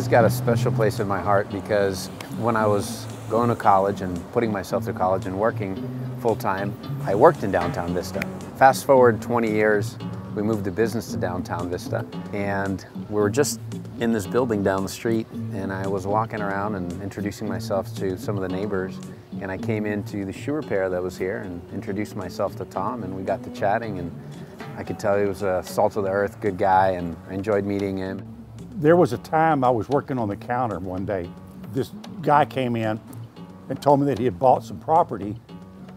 Vista's got a special place in my heart because when I was going to college and putting myself through college and working full-time, I worked in downtown Vista. Fast forward 20 years, we moved the business to downtown Vista, and we were just in this building down the street, and I was walking around and introducing myself to some of the neighbors, and I came into the shoe repair that was here and introduced myself to Tom, and we got to chatting, and I could tell he was a salt-of-the-earth good guy, and I enjoyed meeting him. There was a time I was working on the counter one day. This guy came in and told me that he had bought some property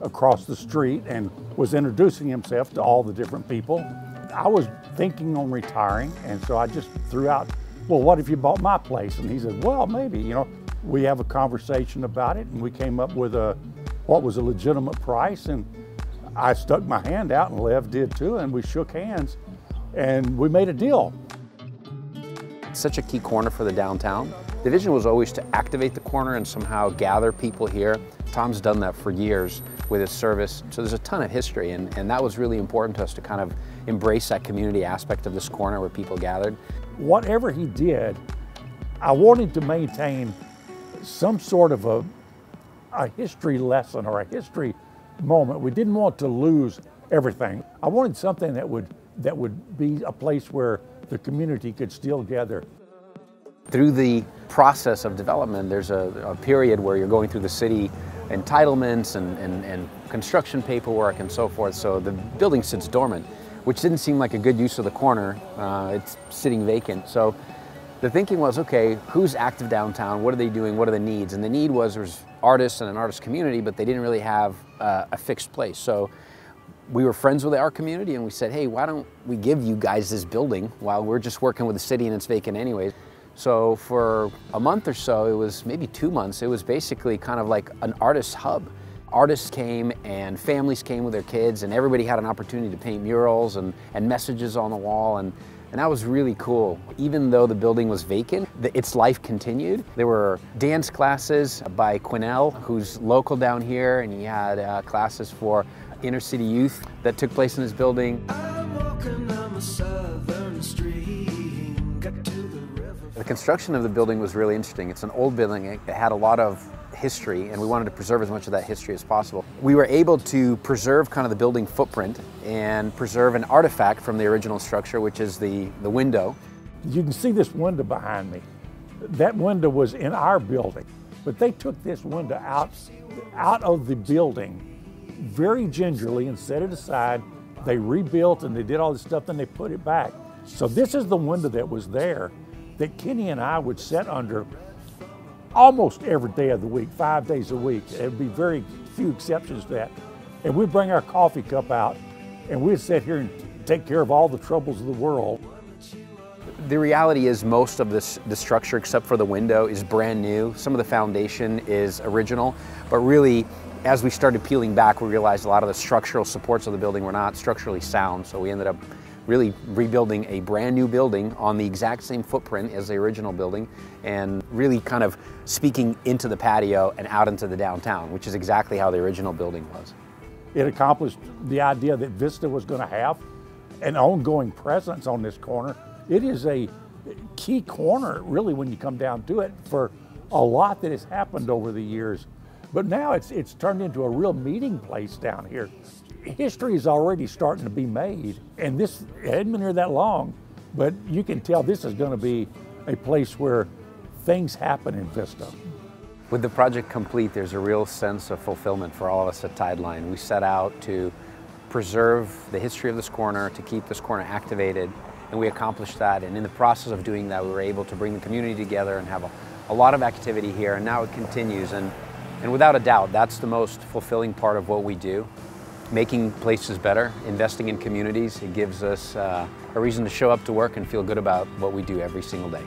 across the street and was introducing himself to all the different people. I was thinking on retiring, and so I just threw out, well, what if you bought my place? And he said, well, maybe, you know. We have a conversation about it, and we came up with what was a legitimate price, and I stuck my hand out, and Lev did too, and we shook hands, and we made a deal. It's such a key corner for the downtown. The vision was always to activate the corner and somehow gather people here. Tom's done that for years with his service, so there's a ton of history, and that was really important to us to kind of embrace that community aspect of this corner where people gathered. Whatever he did, I wanted to maintain some sort of a history lesson or a history moment. We didn't want to lose everything. I wanted something that would be a place where the community could still gather. Through the process of development, there's a period where you're going through the city entitlements and construction paperwork and so forth, so the building sits dormant, which didn't seem like a good use of the corner. It's sitting vacant. So the thinking was, okay, who's active downtown? What are they doing? What are the needs? And the need was there was artists and an artist community, but they didn't really have a fixed place. So we were friends with the art community, and we said, hey, why don't we give you guys this building while we're just working with the city and it's vacant anyways. So for a month or so, it was maybe 2 months, it was basically kind of like an artist hub. Artists came and families came with their kids, and everybody had an opportunity to paint murals and messages on the wall, and that was really cool. Even though the building was vacant, its life continued. There were dance classes by Quinnell, who's local down here, and he had classes for inner city youth that took place in his building. The construction of the building was really interesting. It's an old building. It had a lot of history, and we wanted to preserve as much of that history as possible. We were able to preserve kind of the building footprint and preserve an artifact from the original structure, which is the window. You can see this window behind me. That window was in our building, but they took this window out of the building very gingerly and set it aside. They rebuilt and they did all this stuff, then they put it back. So this is the window that was there that Kenny and I would sit under almost every day of the week, 5 days a week. There'd be very few exceptions to that. And we'd bring our coffee cup out and we'd sit here and take care of all the troubles of the world. The reality is most of the structure, except for the window, is brand new. Some of the foundation is original, but really, as we started peeling back, we realized a lot of the structural supports of the building were not structurally sound, so we ended up really rebuilding a brand new building on the exact same footprint as the original building, and really kind of speaking into the patio and out into the downtown, which is exactly how the original building was. It accomplished the idea that Vista was going to have an ongoing presence on this corner. It is a key corner, really, when you come down to it, for a lot that has happened over the years. But now it's turned into a real meeting place down here. History is already starting to be made, and this hadn't been here that long, but you can tell this is going to be a place where things happen in Vista. With the project complete, there's a real sense of fulfillment for all of us at Tideline. We set out to preserve the history of this corner, to keep this corner activated, and we accomplished that. And in the process of doing that, we were able to bring the community together and have a lot of activity here, and now it continues. And without a doubt, that's the most fulfilling part of what we do. Making places better, investing in communities, it gives us a reason to show up to work and feel good about what we do every single day.